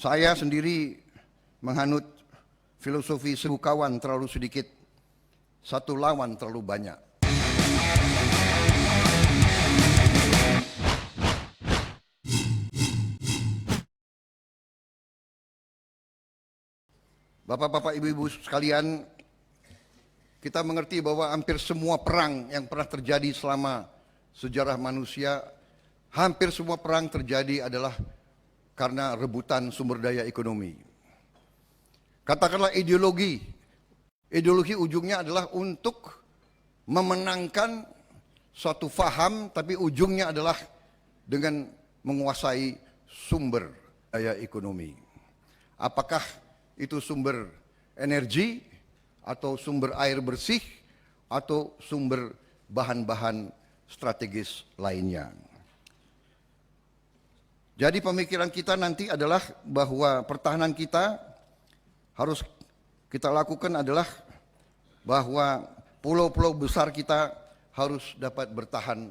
Saya sendiri menghanut filosofi 1000 kawan terlalu sedikit, 1 lawan terlalu banyak. Bapak-bapak, ibu-ibu sekalian, kita mengerti bahwa hampir semua perang yang pernah terjadi selama sejarah manusia, hampir semua perang terjadi adalah karena rebutan sumber daya ekonomi. Katakanlah ideologi ujungnya adalah untuk memenangkan suatu faham, tapi ujungnya adalah dengan menguasai sumber daya ekonomi. Apakah itu sumber energi, atau sumber air bersih, atau sumber bahan-bahan strategis lainnya. Jadi pemikiran kita nanti adalah bahwa pertahanan kita harus kita lakukan adalah bahwa pulau-pulau besar kita harus dapat bertahan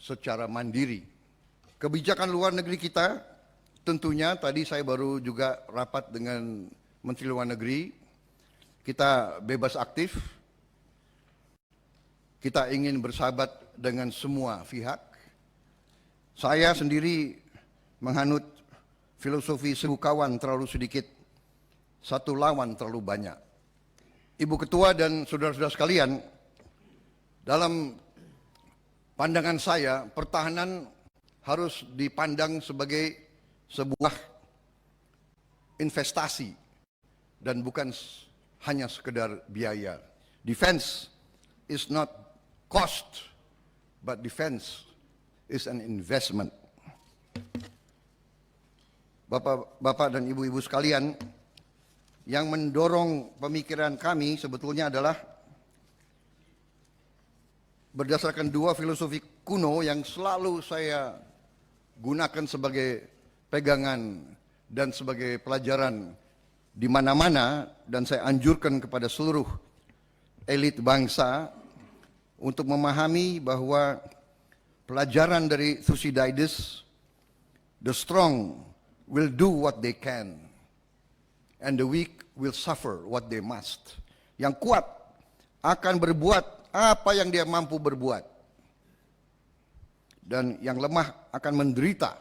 secara mandiri. Kebijakan luar negeri kita tentunya tadi saya baru juga rapat dengan Menteri Luar Negeri, kita bebas aktif, kita ingin bersahabat dengan semua pihak. Saya sendiri menghanut filosofi 1000 kawan terlalu sedikit, 1 lawan terlalu banyak. Ibu Ketua dan saudara-saudara sekalian, dalam pandangan saya, pertahanan harus dipandang sebagai sebuah investasi dan bukan hanya sekedar biaya. Defense is not cost, but defense is an investment. Bapak-bapak dan ibu-ibu sekalian, yang mendorong pemikiran kami sebetulnya adalah berdasarkan 2 filosofi kuno yang selalu saya gunakan sebagai pegangan dan sebagai pelajaran di mana-mana, dan saya anjurkan kepada seluruh elit bangsa untuk memahami bahwa pelajaran dari Thucydides, the strong will do what they can and the weak will suffer what they must. Yang kuat akan berbuat apa yang dia mampu berbuat, dan yang lemah akan menderita.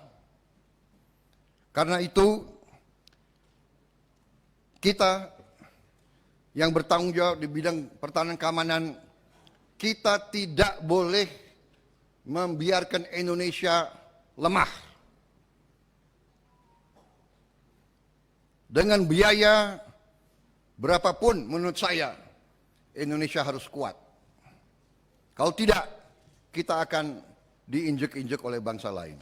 Karena itu kita yang bertanggung jawab di bidang pertahanan keamanan, kita tidak boleh membiarkan Indonesia lemah. Dengan biaya berapapun menurut saya, Indonesia harus kuat. Kalau tidak, kita akan diinjek-injek oleh bangsa lain.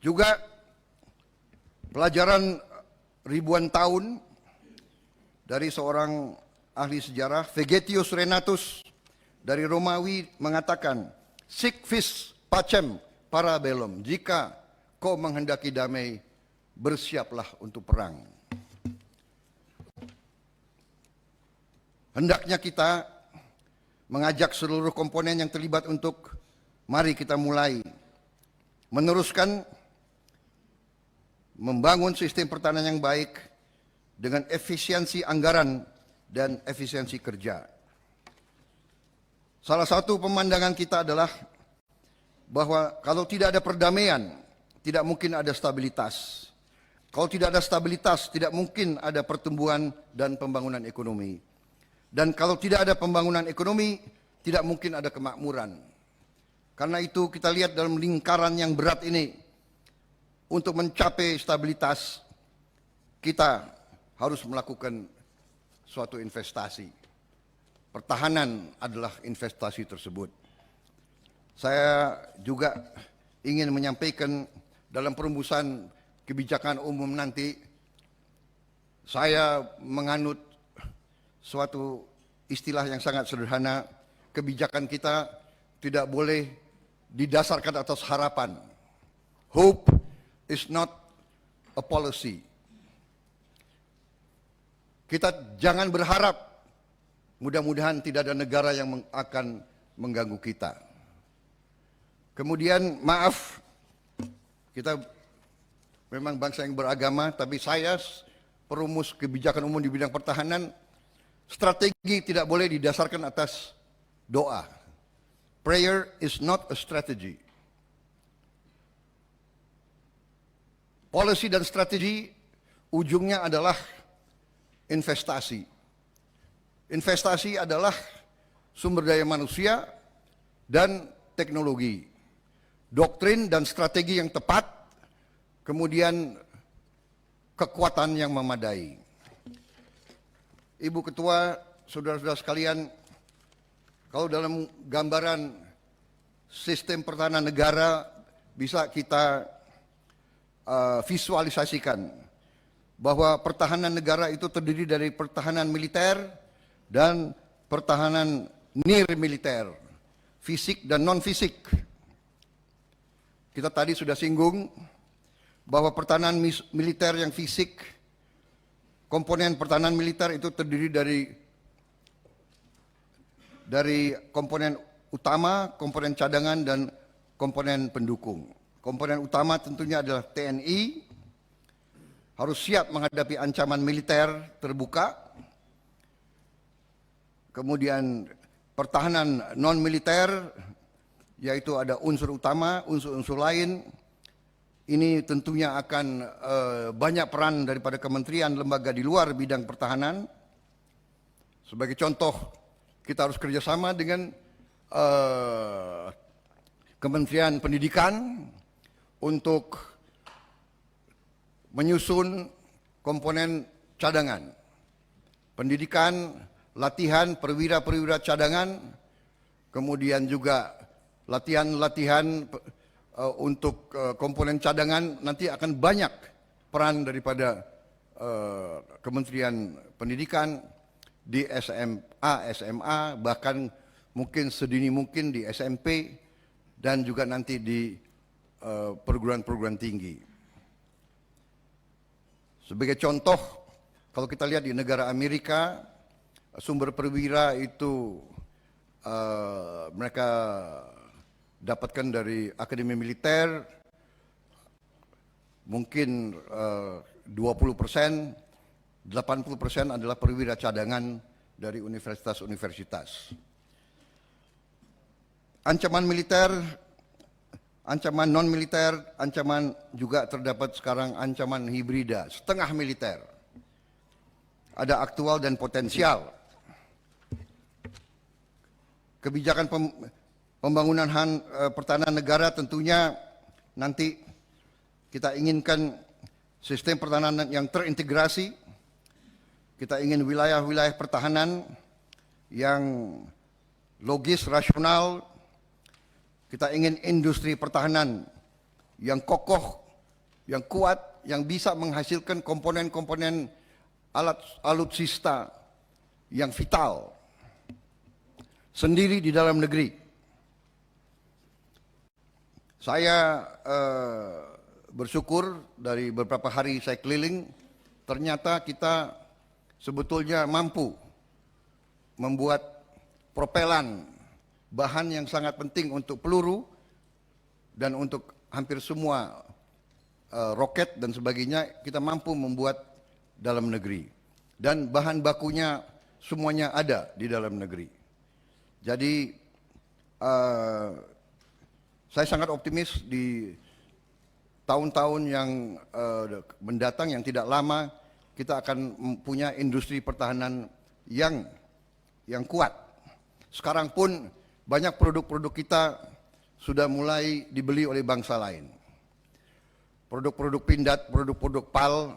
Juga pelajaran ribuan tahun dari seorang ahli sejarah, Vegetius Renatus dari Romawi mengatakan, sic vis pacem para bellum, jika kau menghendaki damai, bersiaplah untuk perang. Hendaknya kita mengajak seluruh komponen yang terlibat untuk mari kita mulai meneruskan membangun sistem pertahanan yang baik dengan efisiensi anggaran dan efisiensi kerja. Salah satu pemandangan kita adalah bahwa kalau tidak ada perdamaian, tidak mungkin ada stabilitas. Kalau tidak ada stabilitas, tidak mungkin ada pertumbuhan dan pembangunan ekonomi. Dan kalau tidak ada pembangunan ekonomi, tidak mungkin ada kemakmuran. Karena itu kita lihat dalam lingkaran yang berat ini, untuk mencapai stabilitas, kita harus melakukan suatu investasi. Pertahanan adalah investasi tersebut. Saya juga ingin menyampaikan dalam perumusan kebijakan umum nanti, saya menganut suatu istilah yang sangat sederhana, kebijakan kita tidak boleh didasarkan atas harapan. Hope is not a policy. Kita jangan berharap, mudah-mudahan tidak ada negara yang akan mengganggu kita. Kemudian maaf, Kita memang bangsa yang beragama, tapi saya perumus kebijakan umum di bidang pertahanan, strategi tidak boleh didasarkan atas doa. Prayer is not a strategy. Policy dan strategi ujungnya adalah investasi. Investasi adalah sumber daya manusia dan teknologi. Doktrin dan strategi yang tepat, kemudian kekuatan yang memadai. Ibu Ketua, saudara-saudara sekalian, kalau dalam gambaran sistem pertahanan negara bisa kita visualisasikan bahwa pertahanan negara itu terdiri dari pertahanan militer dan pertahanan nirmiliter, fisik dan non-fisik. Kita tadi sudah singgung bahwa pertahanan militer yang fisik, komponen pertahanan militer itu terdiri dari komponen utama, komponen cadangan, dan komponen pendukung. Komponen utama tentunya adalah TNI, harus siap menghadapi ancaman militer terbuka. Kemudian pertahanan non-militer, yaitu ada unsur utama, unsur-unsur lain. Ini tentunya akan banyak peran daripada kementerian lembaga di luar bidang pertahanan. Sebagai contoh, kita harus kerjasama dengan Kementerian Pendidikan untuk menyusun komponen cadangan. Pendidikan, latihan perwira-perwira cadangan, kemudian juga latihan-latihan untuk komponen cadangan. Nanti akan banyak peran daripada Kementerian Pendidikan di SMA, SMA, bahkan mungkin sedini mungkin di SMP dan juga nanti di perguruan-perguruan tinggi. Sebagai contoh, kalau kita lihat di negara Amerika, sumber perwira itu mereka dapatkan dari akademi militer, mungkin 20%, 80% adalah perwira cadangan dari universitas-universitas. Ancaman militer, ancaman non-militer, ancaman juga terdapat sekarang ancaman hibrida, setengah militer. Ada aktual dan potensial. Kebijakan pembangunan pertahanan negara tentunya nanti kita inginkan sistem pertahanan yang terintegrasi. Kita ingin wilayah-wilayah pertahanan yang logis, rasional. Kita ingin industri pertahanan yang kokoh, yang kuat, yang bisa menghasilkan komponen-komponen alutsista yang vital sendiri di dalam negeri. Saya bersyukur dari beberapa hari saya keliling, ternyata kita sebetulnya mampu membuat propelan, bahan yang sangat penting untuk peluru dan untuk hampir semua roket dan sebagainya, kita mampu membuat dalam negeri. Dan bahan bakunya semuanya ada di dalam negeri. Jadi saya sangat optimis di tahun-tahun yang mendatang, yang tidak lama, kita akan punya industri pertahanan yang kuat. Sekarang pun banyak produk-produk kita sudah mulai dibeli oleh bangsa lain. Produk-produk Pindad, produk-produk PAL,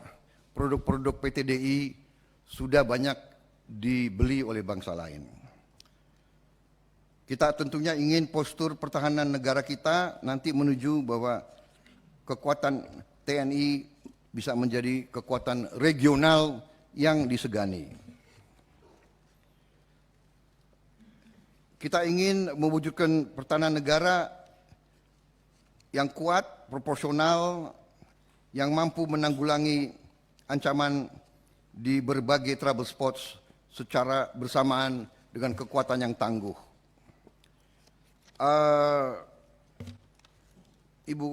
produk-produk PTDI sudah banyak dibeli oleh bangsa lain. Kita tentunya ingin postur pertahanan negara kita nanti menuju bahwa kekuatan TNI bisa menjadi kekuatan regional yang disegani. Kita ingin mewujudkan pertahanan negara yang kuat, proporsional, yang mampu menanggulangi ancaman di berbagai trouble spots secara bersamaan dengan kekuatan yang tangguh. Ibu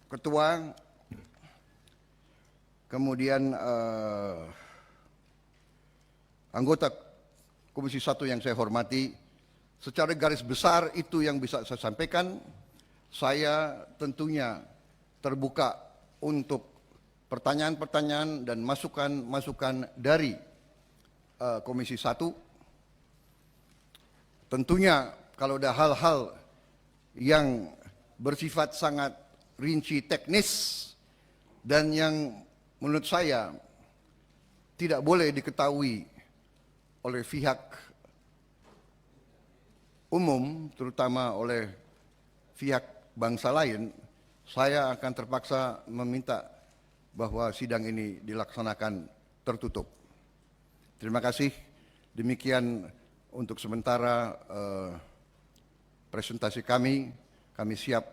Ketua, kemudian anggota Komisi 1 yang saya hormati, secara garis besar itu yang bisa saya sampaikan. Saya tentunya terbuka untuk pertanyaan-pertanyaan dan masukan-masukan dari Komisi 1. Tentunya kalau ada hal-hal yang bersifat sangat rinci teknis dan yang menurut saya tidak boleh diketahui oleh pihak umum, terutama oleh pihak bangsa lain, saya akan terpaksa meminta bahwa sidang ini dilaksanakan tertutup. Terima kasih. Demikian untuk sementara presentasi kami. Kami siap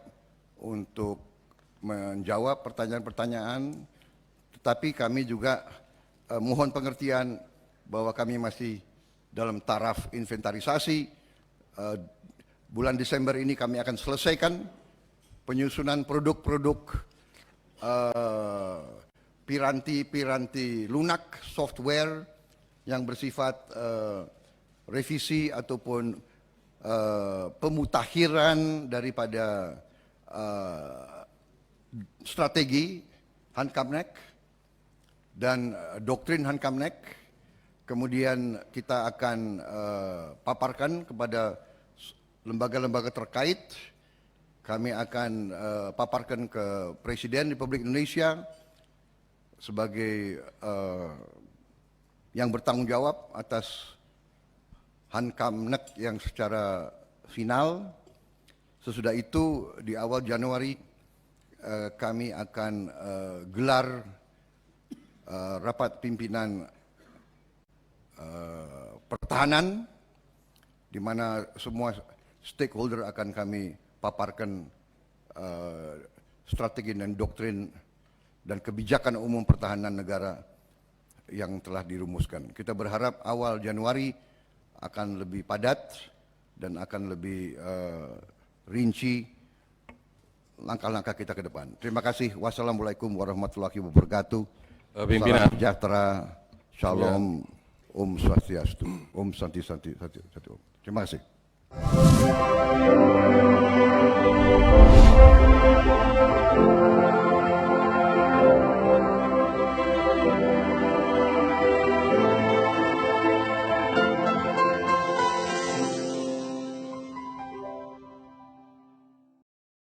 untuk menjawab pertanyaan-pertanyaan, tetapi kami juga mohon pengertian bahwa kami masih dalam taraf inventarisasi. Bulan Desember ini kami akan selesaikan penyusunan produk-produk piranti lunak, software yang bersifat revisi ataupun pemutakhiran daripada strategi Hankamnek dan doktrin Hankamnek. Kemudian kita akan paparkan kepada lembaga-lembaga terkait. Kami akan paparkan ke Presiden Republik Indonesia sebagai yang bertanggung jawab atas Hankamnek yang secara final. Sesudah itu di awal Januari kami akan gelar rapat pimpinan pertahanan, di mana semua stakeholder akan kami paparkan strategi dan doktrin dan kebijakan umum pertahanan negara yang telah dirumuskan. Kita berharap awal Januari akan lebih padat dan akan lebih rinci langkah-langkah kita ke depan. Terima kasih. Wassalamualaikum warahmatullahi wabarakatuh. Pimpinan. Salam sejahtera, shalom, Om Swastiastu, Om Santi Santi Santi Santi Om. Terima kasih.